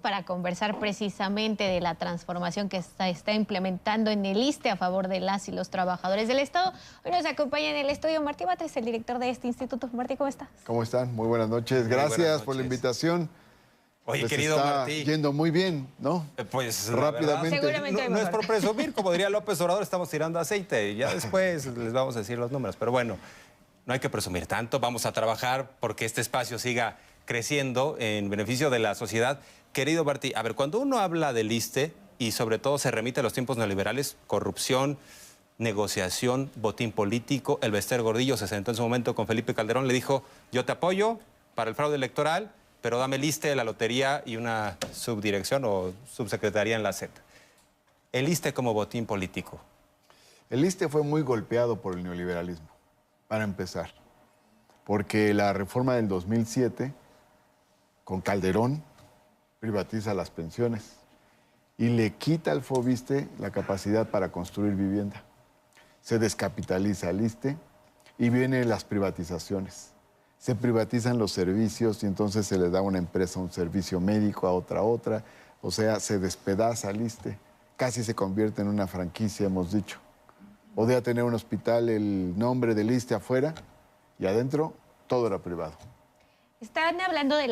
para conversar precisamente de la transformación que está implementando en el ISSSTE a favor de las y los trabajadores del Estado. Hoy nos acompaña en el estudio Martí Batres, el director de este instituto. Martí, ¿cómo estás? ¿Cómo están? Muy buenas noches. Gracias por la invitación. Oye, Les querido está Martí. Yendo muy bien, ¿no? Pues rápidamente. Seguramente no es por presumir, como diría López Obrador, estamos tirando aceite. Y ya después les vamos a decir los números. Pero bueno, no hay que presumir tanto. Vamos a trabajar porque este espacio siga creciendo en beneficio de la sociedad. Querido Martí, a ver, cuando uno habla del ISSSTE y sobre todo se remite a los tiempos neoliberales, corrupción, negociación, botín político, el Bester Gordillo se sentó en su momento con Felipe Calderón, le dijo, yo te apoyo para el fraude electoral, pero dame el ISSSTE, la lotería y una subdirección o subsecretaría en la Z. El ISSSTE como botín político. El ISSSTE fue muy golpeado por el neoliberalismo, para empezar, porque la reforma del 2007, con Calderón, privatiza las pensiones y le quita al FOBISSSTE la capacidad para construir vivienda. Se descapitaliza el ISSSTE y vienen las privatizaciones. Se privatizan los servicios y entonces se le da a una empresa un servicio médico, a otra. O sea, se despedaza el ISSSTE. Casi se convierte en una franquicia, hemos dicho. Podía tener un hospital el nombre del ISSSTE afuera y adentro todo era privado. Están hablando de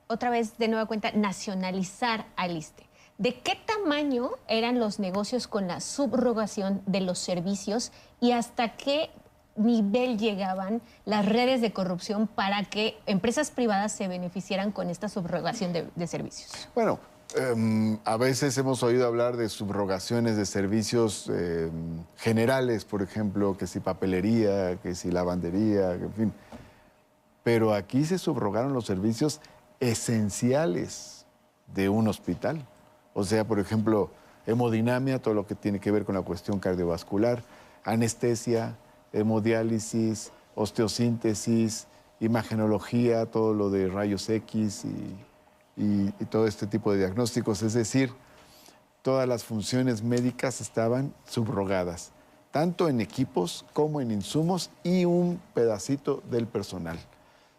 otra vez de nueva cuenta, nacionalizar al ISSSTE. ¿De qué tamaño eran los negocios con la subrogación de los servicios y hasta qué nivel llegaban las redes de corrupción para que empresas privadas se beneficiaran con esta subrogación de servicios? Bueno, a veces hemos oído hablar de subrogaciones de servicios generales, por ejemplo, que si papelería, que si lavandería, en fin. Pero aquí se subrogaron los servicios esenciales de un hospital. O sea, por ejemplo, hemodinamia, todo lo que tiene que ver con la cuestión cardiovascular, anestesia, hemodiálisis, osteosíntesis, imagenología, todo lo de rayos X y todo este tipo de diagnósticos. Es decir, todas las funciones médicas estaban subrogadas, tanto en equipos como en insumos y un pedacito del personal.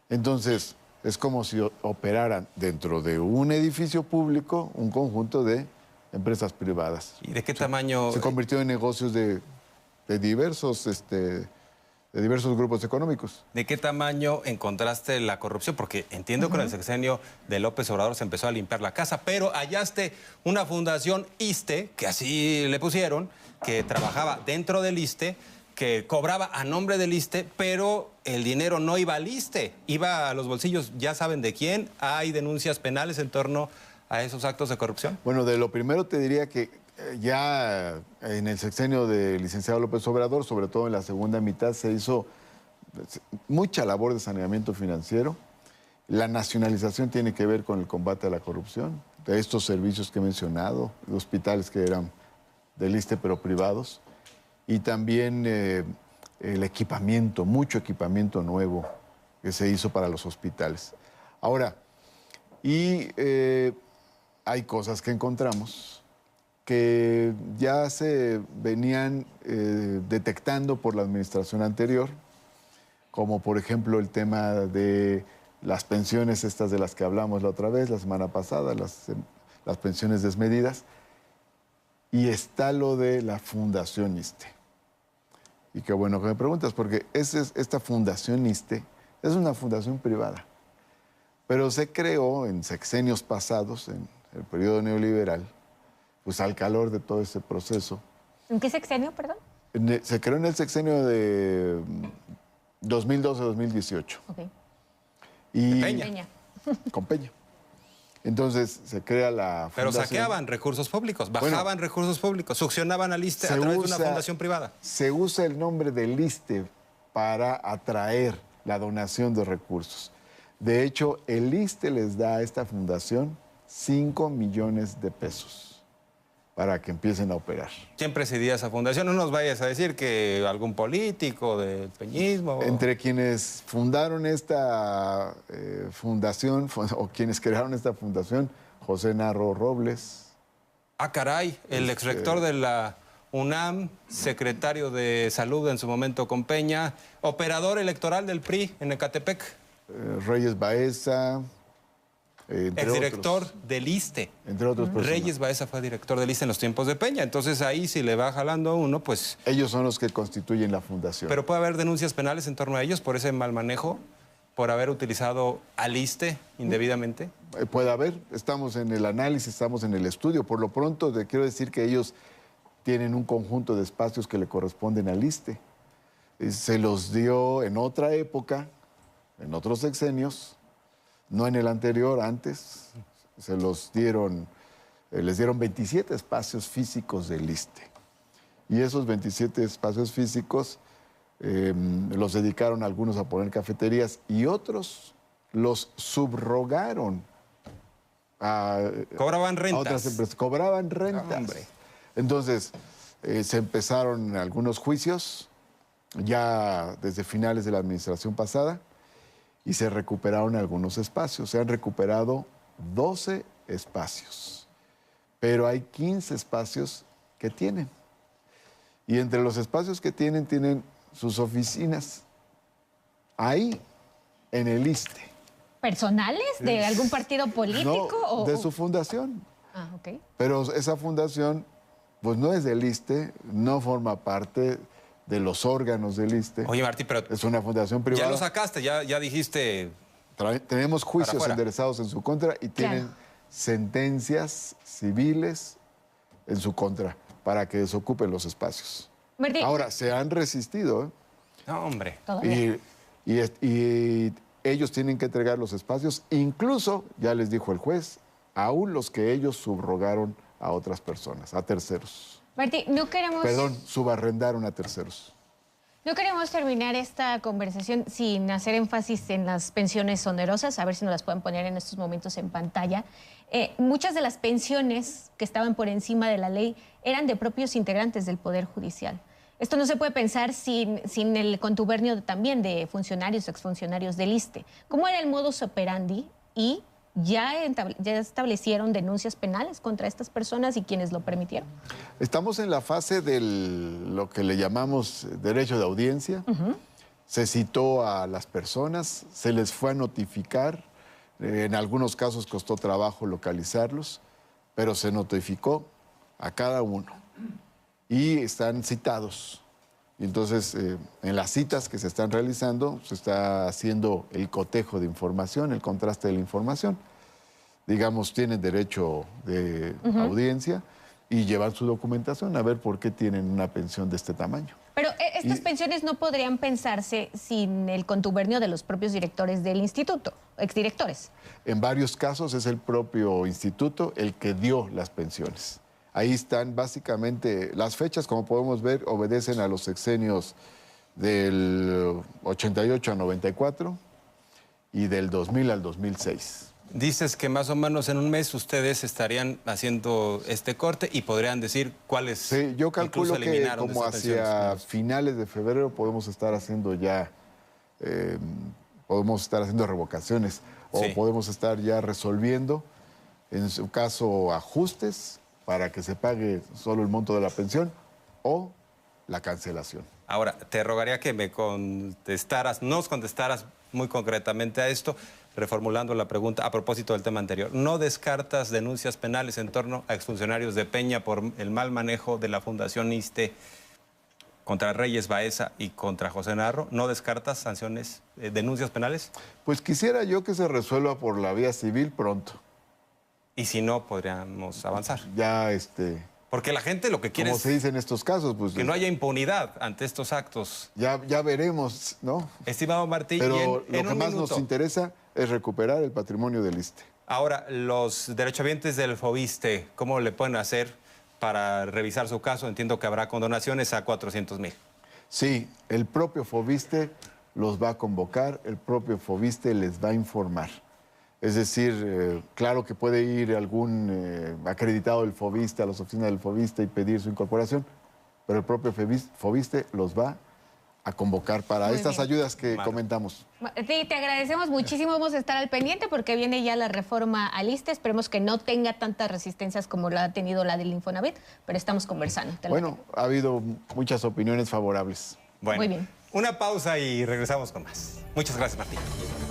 Entonces, es como si operaran dentro de un edificio público un conjunto de empresas privadas. ¿Y de qué tamaño? Se convirtió en negocios de diversos grupos económicos. ¿De qué tamaño encontraste la corrupción? Porque entiendo que en el sexenio de López Obrador se empezó a limpiar la casa, pero hallaste una fundación ISSSTE, que así le pusieron, que trabajaba dentro del ISSSTE, que cobraba a nombre del ISSSTE, pero el dinero no iba al ISSSTE, iba a los bolsillos, ya saben de quién. ¿Hay denuncias penales en torno a esos actos de corrupción? Bueno, de lo primero te diría que ya en el sexenio del licenciado López Obrador, sobre todo en la segunda mitad, se hizo mucha labor de saneamiento financiero. La nacionalización tiene que ver con el combate a la corrupción, de estos servicios que he mencionado, de hospitales que eran del ISSSTE pero privados. Y también el equipamiento, mucho equipamiento nuevo que se hizo para los hospitales. Ahora, hay cosas que encontramos que ya se venían detectando por la administración anterior, como por ejemplo el tema de las pensiones estas de las que hablamos la otra vez, la semana pasada, las pensiones desmedidas, y está lo de la Fundación ISSSTE. Y qué bueno que me preguntas, porque esta fundación ISSSTE es una fundación privada, pero se creó en sexenios pasados, en el periodo neoliberal, pues al calor de todo ese proceso. ¿En qué sexenio, perdón? Se creó en el sexenio de 2012-2018. Ok. Y Peña. Con Peña. Entonces se crea la fundación. Pero saqueaban recursos públicos, bajaban recursos públicos, succionaban al ISSSTE a través de una fundación privada. Se usa el nombre del ISSSTE para atraer la donación de recursos. De hecho, el ISSSTE les da a esta fundación 5 millones de pesos para que empiecen a operar. ¿Quién presidía esa fundación? No nos vayas a decir que algún político del peñismo. Entre quienes fundaron esta fundación, o quienes crearon esta fundación, José Narro Robles. Ah, caray, el exrector de la UNAM, secretario de Salud en su momento con Peña, operador electoral del PRI en Ecatepec. Reyes Baeza, Exdirector del ISSSTE. Entre otros personajes. Reyes Baeza fue director del ISSSTE en los tiempos de Peña. Entonces ahí si le va jalando a uno, pues... Ellos son los que constituyen la fundación. Pero puede haber denuncias penales en torno a ellos por ese mal manejo, por haber utilizado al ISSSTE indebidamente. Puede haber, estamos en el análisis, estamos en el estudio. Por lo pronto, quiero decir que ellos tienen un conjunto de espacios que le corresponden al ISSSTE. Se los dio en otra época, en otros sexenios, no en el anterior, antes. Se los dieron, les dieron 27 espacios físicos del ISSSTE. Y esos 27 espacios físicos los dedicaron algunos a poner cafeterías y otros los subrogaron Cobraban a rentas. otras empresas. Cobraban rentas. Hombre. Entonces, se empezaron algunos juicios ya desde finales de la administración pasada y se recuperaron algunos espacios. Se han recuperado 12 espacios, pero hay 15 espacios que tienen. Y entre los espacios que tienen sus oficinas ahí, en el ISSSTE. ¿Personales de algún partido político? No, de su fundación. Ah, ok. Pero esa fundación, pues no es del ISSSTE, no forma parte de los órganos del ISSSTE. Oye, Martí, pero Es una fundación privada. ya lo sacaste, ya dijiste... Tenemos juicios afuera. enderezados en su contra y tienen Claro. sentencias civiles en su contra para que desocupen los espacios. Martí, Ahora, se han resistido, ¿eh? No, hombre. todavía. Y ellos tienen que entregar los espacios, incluso, ya les dijo el juez, aún los que ellos subrogaron a otras personas, a terceros. Martí, no queremos... Perdón, subarrendaron a terceros. No queremos terminar esta conversación sin hacer énfasis en las pensiones onerosas, a ver si nos las pueden poner en estos momentos en pantalla. Muchas de las pensiones que estaban por encima de la ley eran de propios integrantes del Poder Judicial. Esto no se puede pensar sin el contubernio también de funcionarios, exfuncionarios del ISSSTE. ¿Cómo era el modus operandi? Y ya establecieron denuncias penales contra estas personas y quienes lo permitieron. Estamos en la fase de lo que le llamamos derecho de audiencia. Se citó a las personas, se les fue a notificar. En algunos casos costó trabajo localizarlos, pero se notificó a cada uno. Y están citados. Y entonces, en las citas que se están realizando, se está haciendo el cotejo de información, el contraste de la información. Digamos, tienen derecho de audiencia y llevar su documentación a ver por qué tienen una pensión de este tamaño. Pero estas pensiones no podrían pensarse sin el contubernio de los propios directores del instituto, exdirectores. En varios casos es el propio instituto el que dio las pensiones. Ahí están básicamente las fechas, como podemos ver, obedecen a los sexenios del 88 a 94 y del 2000 al 2006. Dices que más o menos en un mes ustedes estarían haciendo este corte y podrían decir cuáles Sí, yo calculo incluso que eliminaron de como estas hacia pensiones. finales de febrero podemos estar haciendo ya, podemos estar haciendo revocaciones o Sí. podemos estar ya resolviendo, en su caso, ajustes para que se pague solo el monto de la pensión o la cancelación. Ahora, te rogaría que me contestaras, nos contestaras muy concretamente a esto, reformulando la pregunta a propósito del tema anterior. ¿No descartas denuncias penales en torno a exfuncionarios de Peña por el mal manejo de la Fundación ISSSTE contra Reyes Baeza y contra José Narro? ¿No descartas sanciones, denuncias penales? Pues quisiera yo que se resuelva por la vía civil pronto. Y si no, podríamos avanzar. Ya, Porque la gente lo que quiere como es se dice en estos casos, pues que no haya impunidad ante estos actos. ya veremos, ¿no? Estimado Martí, Pero y lo en que un más minuto. nos interesa es recuperar el patrimonio del ISSSTE. Ahora, los derechohabientes del FOBISSTE, ¿cómo le pueden hacer para revisar su caso? Entiendo que habrá condonaciones a 400,000. Sí, el propio FOBISSTE los va a convocar, el propio FOBISSTE les va a informar. Es decir, claro que puede ir algún acreditado del FOBISSTE a las oficinas del FOBISSTE y pedir su incorporación, pero el propio FOBISSTE los va a convocar para Muy estas bien. ayudas que Claro. comentamos. Sí, te agradecemos muchísimo. Vamos a estar al pendiente porque viene ya la reforma al ISSSTE. Esperemos que no tenga tantas resistencias como la ha tenido la del Infonavit, pero estamos conversando. Te lo Bueno, ha habido muchas opiniones favorables. Bueno, Muy bien. una pausa y regresamos con más. Muchas gracias, Martín.